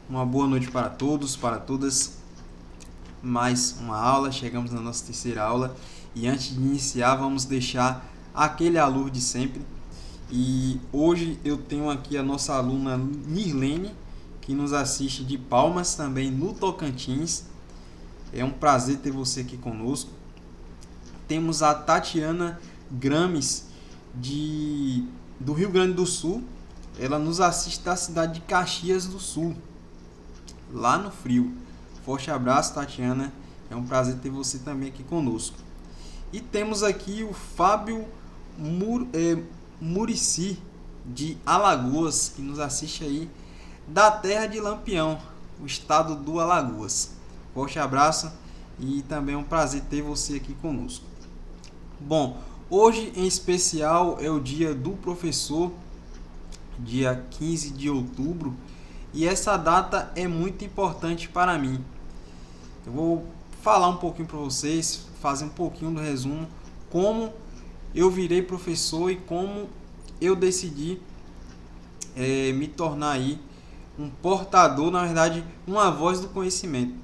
Uma boa noite para todos, para todas. Mais uma aula, chegamos na nossa terceira aula. E antes de iniciar, vamos deixar aquele alô de sempre. E hoje eu tenho aqui a nossa aluna Nirlene, que nos assiste de Palmas, também no Tocantins. É um prazer ter você aqui conosco. Temos a Tatiana Grames, do Rio Grande do Sul. Ela nos assiste da cidade de Caxias do Sul, lá no frio. Forte abraço, Tatiana. É um prazer ter você também aqui conosco. E temos aqui o Fábio Murici, de Alagoas, que nos assiste aí da terra de Lampião, o estado do Alagoas. Forte abraço e também é um prazer ter você aqui conosco. Bom, hoje em especial é o dia do professor, dia 15 de outubro, e essa data é muito importante para mim. Eu vou falar um pouquinho para vocês, fazer um pouquinho do resumo, como eu virei professor e como eu decidi me tornar aí um portador, na verdade, uma voz do conhecimento.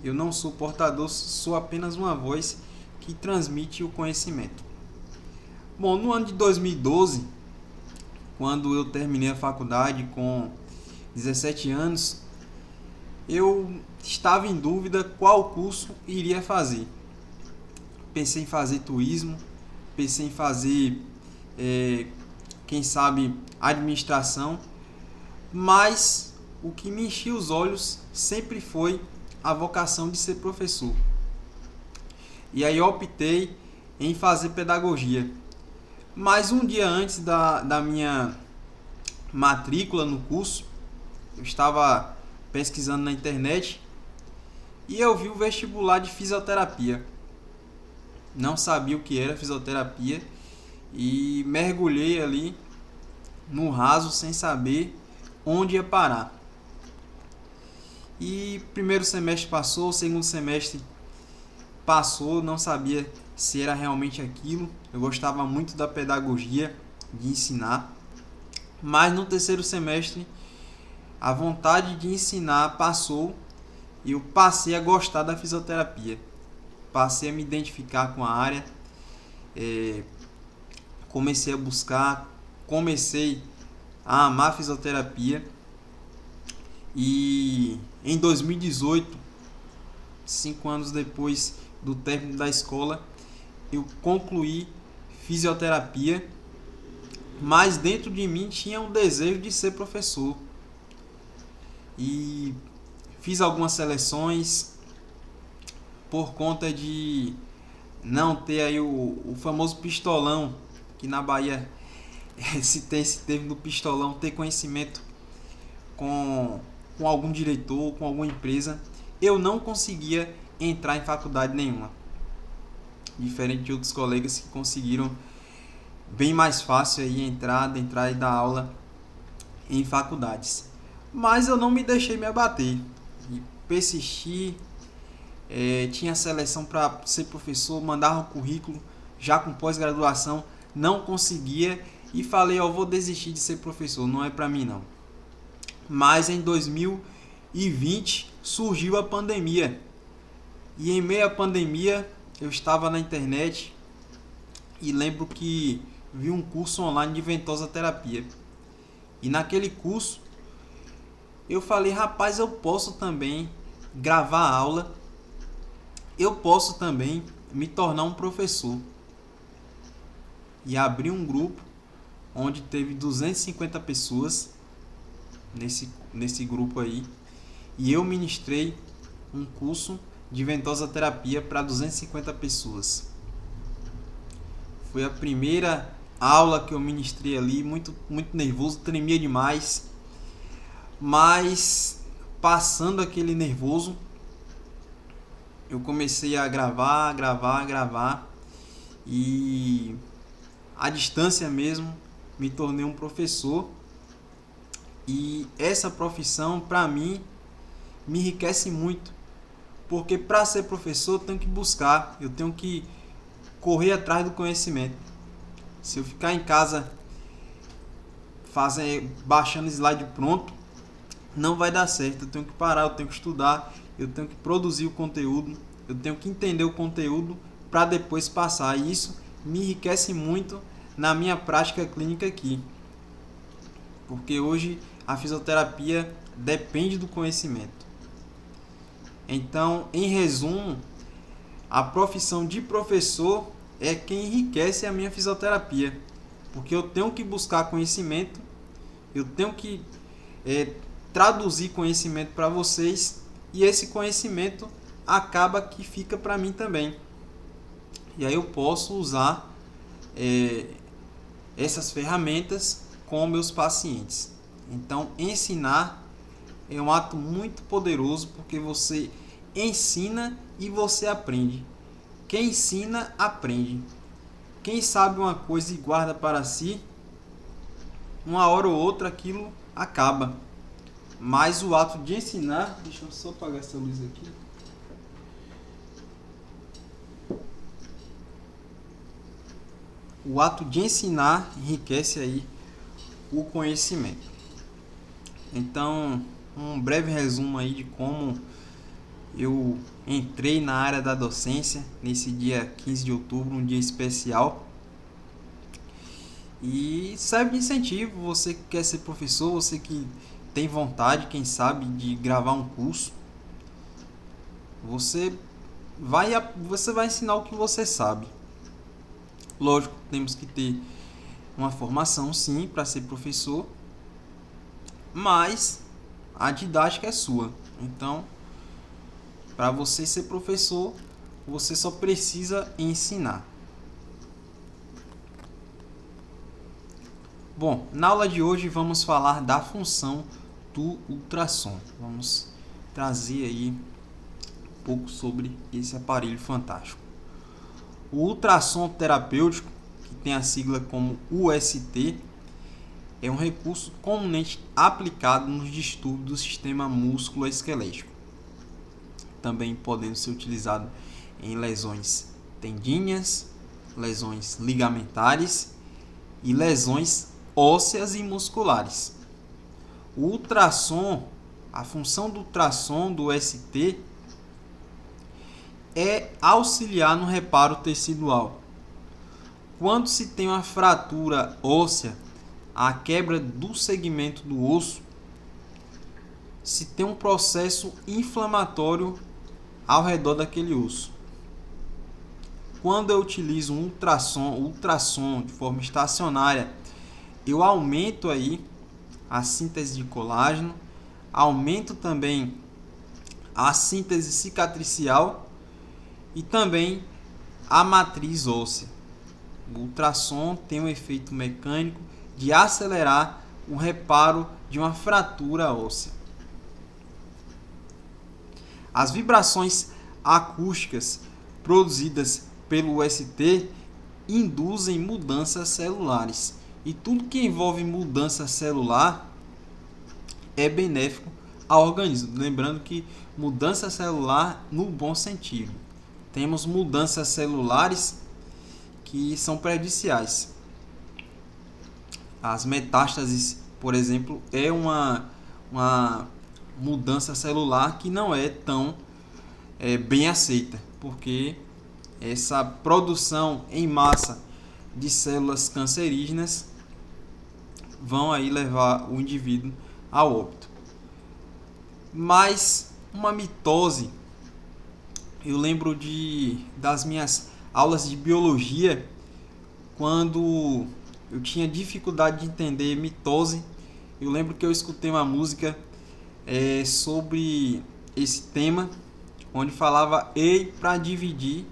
Eu não sou portador, sou apenas uma voz que transmite o conhecimento. Bom, no ano de 2012, quando eu terminei a faculdade com 17 anos, eu estava em dúvida qual curso iria fazer. Pensei em fazer turismo, pensei em fazer, quem sabe, administração, mas o que me enchia os olhos sempre foi a vocação de ser professor. E aí eu optei em fazer pedagogia. Mas um dia antes da minha matrícula no curso, eu estava pesquisando na internet e eu vi o vestibular de fisioterapia. Não sabia o que era fisioterapia e mergulhei ali no raso sem saber onde ia parar. E primeiro semestre passou, segundo semestre passou, não sabia se era realmente aquilo. Eu gostava muito da pedagogia, de ensinar, mas no terceiro semestre a vontade de ensinar passou e eu passei a gostar da fisioterapia. Passei a me identificar com a área, comecei a buscar, comecei a amar a fisioterapia e em 2018, 5 anos depois do término da escola, eu concluí fisioterapia, mas dentro de mim tinha um desejo de ser professor. E fiz algumas seleções por conta de não ter aí o famoso pistolão, que na Bahia se tem esse termo do pistolão, ter conhecimento com algum diretor, com alguma empresa. Eu não conseguia entrar em faculdade nenhuma, diferente de outros colegas que conseguiram bem mais fácil aí entrar e dar aula em faculdades. Mas eu não me deixei me abater e persisti. Tinha seleção para ser professor, mandava um currículo já com pós-graduação, não conseguia e falei, vou desistir de ser professor, não é para mim não. Mas em 2020 surgiu a pandemia e em meio à pandemia eu estava na internet e lembro que vi um curso online de ventosa terapia. E naquele curso eu falei, rapaz, eu posso também gravar aula, eu posso também me tornar um professor. E abri um grupo onde teve 250 pessoas nesse grupo aí. E eu ministrei um curso de ventosa terapia para 250 pessoas. Foi a primeira aula que eu ministrei ali, muito nervoso, tremia demais. Mas passando aquele nervoso, eu comecei a gravar e à distância mesmo me tornei um professor. E essa profissão para mim me enriquece muito, porque para ser professor eu tenho que buscar, eu tenho que correr atrás do conhecimento. Se eu ficar em casa baixando slide pronto, não vai dar certo. Eu tenho que parar, eu tenho que estudar, eu tenho que produzir o conteúdo, eu tenho que entender o conteúdo para depois passar. E isso me enriquece muito na minha prática clínica aqui, porque hoje a fisioterapia depende do conhecimento. Então, em resumo, a profissão de professor é quem enriquece a minha fisioterapia, porque eu tenho que buscar conhecimento, eu tenho que traduzir conhecimento para vocês, e esse conhecimento acaba que fica para mim também. E aí eu posso usar essas ferramentas com meus pacientes. Então, ensinar é um ato muito poderoso, porque você ensina e você aprende. Quem ensina, aprende. Quem sabe uma coisa e guarda para si, uma hora ou outra aquilo acaba. Mas o ato de ensinar... Deixa eu só apagar essa luz aqui. O ato de ensinar enriquece aí o conhecimento. Então, um breve resumo aí de como eu entrei na área da docência nesse dia 15 de outubro, um dia especial. E serve de incentivo, você que quer ser professor, você que tem vontade, quem sabe, de gravar um curso. Você vai ensinar o que você sabe. Lógico, temos que ter uma formação sim para ser professor, mas a didática é sua. Então, para você ser professor, você só precisa ensinar. Bom, na aula de hoje vamos falar da função do ultrassom. Vamos trazer aí um pouco sobre esse aparelho fantástico. O ultrassom terapêutico, que tem a sigla como UST, é um recurso comumente aplicado nos distúrbios do sistema músculo-esquelético, também podendo ser utilizado em lesões tendíneas, lesões ligamentares e lesões ósseas e musculares. O ultrassom, a função do ultrassom do UST é auxiliar no reparo tecidual. Quando se tem uma fratura óssea, a quebra do segmento do osso, se tem um processo inflamatório ao redor daquele osso. Quando eu utilizo um ultrassom de forma estacionária, eu aumento aí a síntese de colágeno, aumento também a síntese cicatricial e também a matriz óssea. O ultrassom tem um efeito mecânico de acelerar o reparo de uma fratura óssea. As vibrações acústicas produzidas pelo UST induzem mudanças celulares. E tudo que envolve mudança celular é benéfico ao organismo. Lembrando que mudança celular no bom sentido. Temos mudanças celulares que são prejudiciais. As metástases, por exemplo, é uma mudança celular que não é tão bem aceita, porque essa produção em massa de células cancerígenas vão aí levar o indivíduo ao óbito. Mas uma mitose, eu lembro das minhas aulas de biologia, quando eu tinha dificuldade de entender mitose. Eu lembro que eu escutei uma música sobre esse tema, onde falava: ei, para dividir,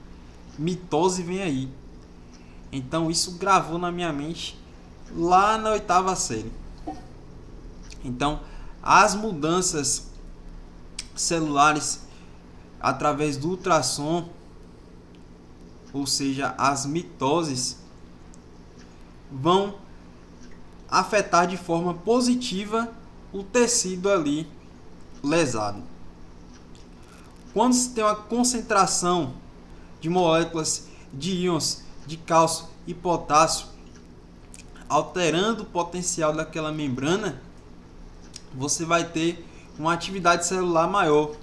mitose vem aí. Então isso gravou na minha mente lá na 8ª série. Então, as mudanças celulares através do ultrassom, ou seja, as mitoses, vão afetar de forma positiva o tecido ali lesado. Quando se tem uma concentração de moléculas de íons de cálcio e potássio alterando o potencial daquela membrana, você vai ter uma atividade celular maior.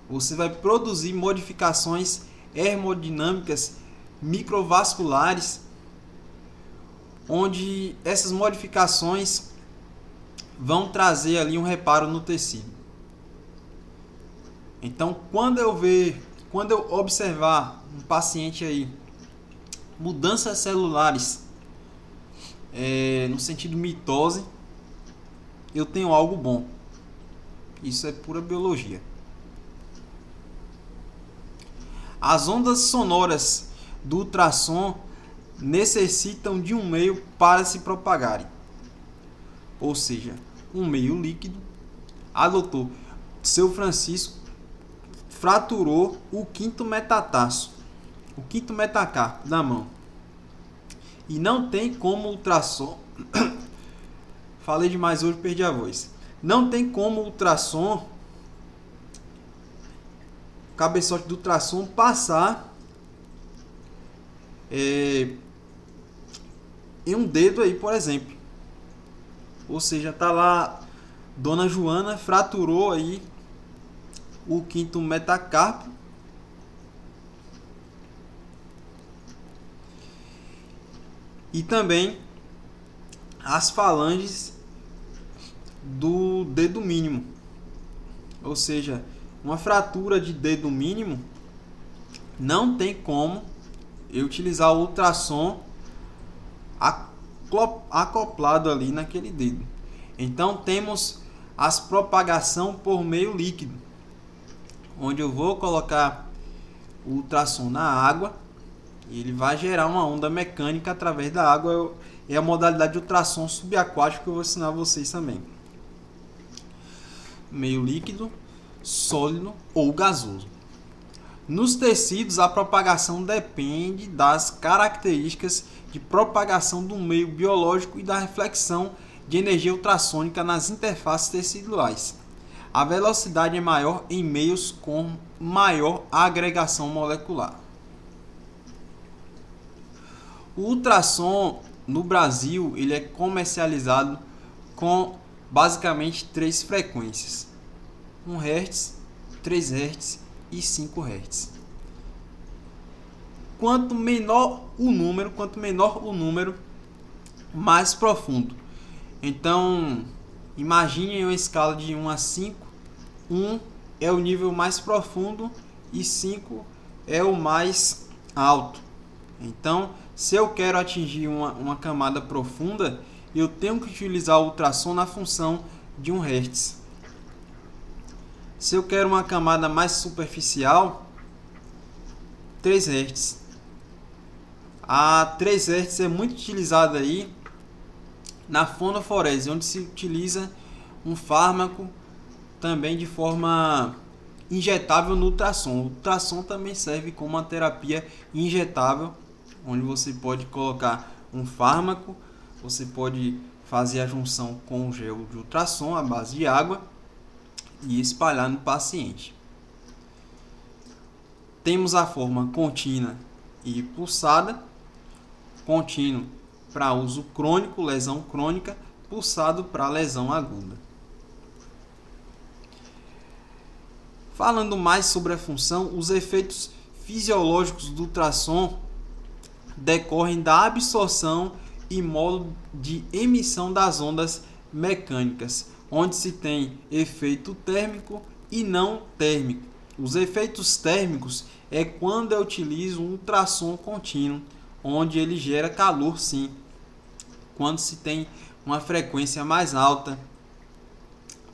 Você vai produzir modificações hemodinâmicas microvasculares, onde essas modificações vão trazer ali um reparo no tecido. Então, quando eu observar um paciente aí, mudanças celulares no sentido mitose, eu tenho algo bom. Isso é pura biologia. As ondas sonoras do ultrassom necessitam de um meio para se propagarem, ou seja, um meio líquido. Doutor, seu Francisco fraturou o quinto metatarso, o quinto metacarpo da mão, e não tem como ultrassom falei demais hoje, perdi a voz. Não tem como ultrassom, o cabeçote do ultrassom passar em um dedo aí, por exemplo. Ou seja, tá lá, Dona Joana fraturou aí o quinto metacarpo e também as falanges do dedo mínimo. Ou seja, uma fratura de dedo mínimo não tem como eu utilizar o ultrassom acoplado ali naquele dedo. Então temos as propagação por meio líquido, onde eu vou colocar o ultrassom na água e ele vai gerar uma onda mecânica através da água. É a modalidade de ultrassom subaquático que eu vou ensinar a vocês também. Meio líquido, sólido ou gasoso. Nos tecidos, a propagação depende das características de propagação do meio biológico e da reflexão de energia ultrassônica nas interfaces teciduais. A velocidade é maior em meios com maior agregação molecular. O ultrassom no Brasil ele é comercializado com basicamente 3 frequências: 1 Hz, 3 Hz e 5 Hz. Quanto menor o número, mais profundo. Então, imagine uma escala de 1 a 5. 1 é o nível mais profundo e 5 é o mais alto. Então, se eu quero atingir uma camada profunda, eu tenho que utilizar o ultrassom na função de 1 Hz. Se eu quero uma camada mais superficial, 3 Hz. A 3 Hz é muito utilizada aí na fonoforese, onde se utiliza um fármaco também de forma injetável no ultrassom. O ultrassom também serve como uma terapia injetável, onde você pode colocar um fármaco, você pode fazer a junção com o gel de ultrassom à base de água e espalhar no paciente. Temos a forma contínua e pulsada. Contínuo para uso crônico, lesão crônica, pulsado para lesão aguda. Falando mais sobre a função, os efeitos fisiológicos do ultrassom decorrem da absorção e modo de emissão das ondas mecânicas, onde se tem efeito térmico e não térmico. Os efeitos térmicos é quando eu utilizo um ultrassom contínuo, onde ele gera calor, sim. Quando se tem uma frequência mais alta,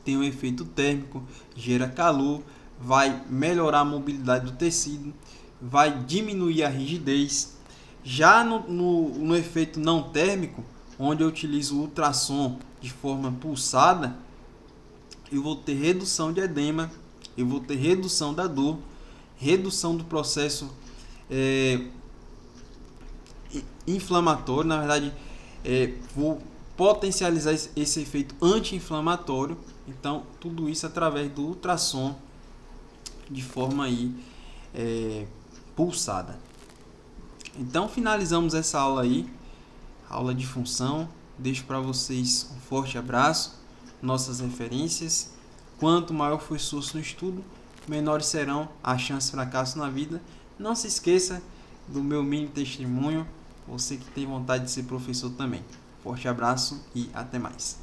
tem um efeito térmico, gera calor, vai melhorar a mobilidade do tecido, vai diminuir a rigidez. Já no efeito não térmico, onde eu utilizo o ultrassom de forma pulsada, eu vou ter redução de edema, eu vou ter redução da dor, redução do processo inflamatório. Na verdade, vou potencializar esse efeito anti-inflamatório. Então, tudo isso através do ultrassom de forma aí, pulsada. Então, finalizamos essa aula aí, aula de função. Deixo para vocês um forte abraço, nossas referências, Quanto maior for o esforço no estudo, menores serão as chances de fracasso na vida. Não se esqueça do meu mini testemunho, você que tem vontade de ser professor também. Forte abraço e até mais.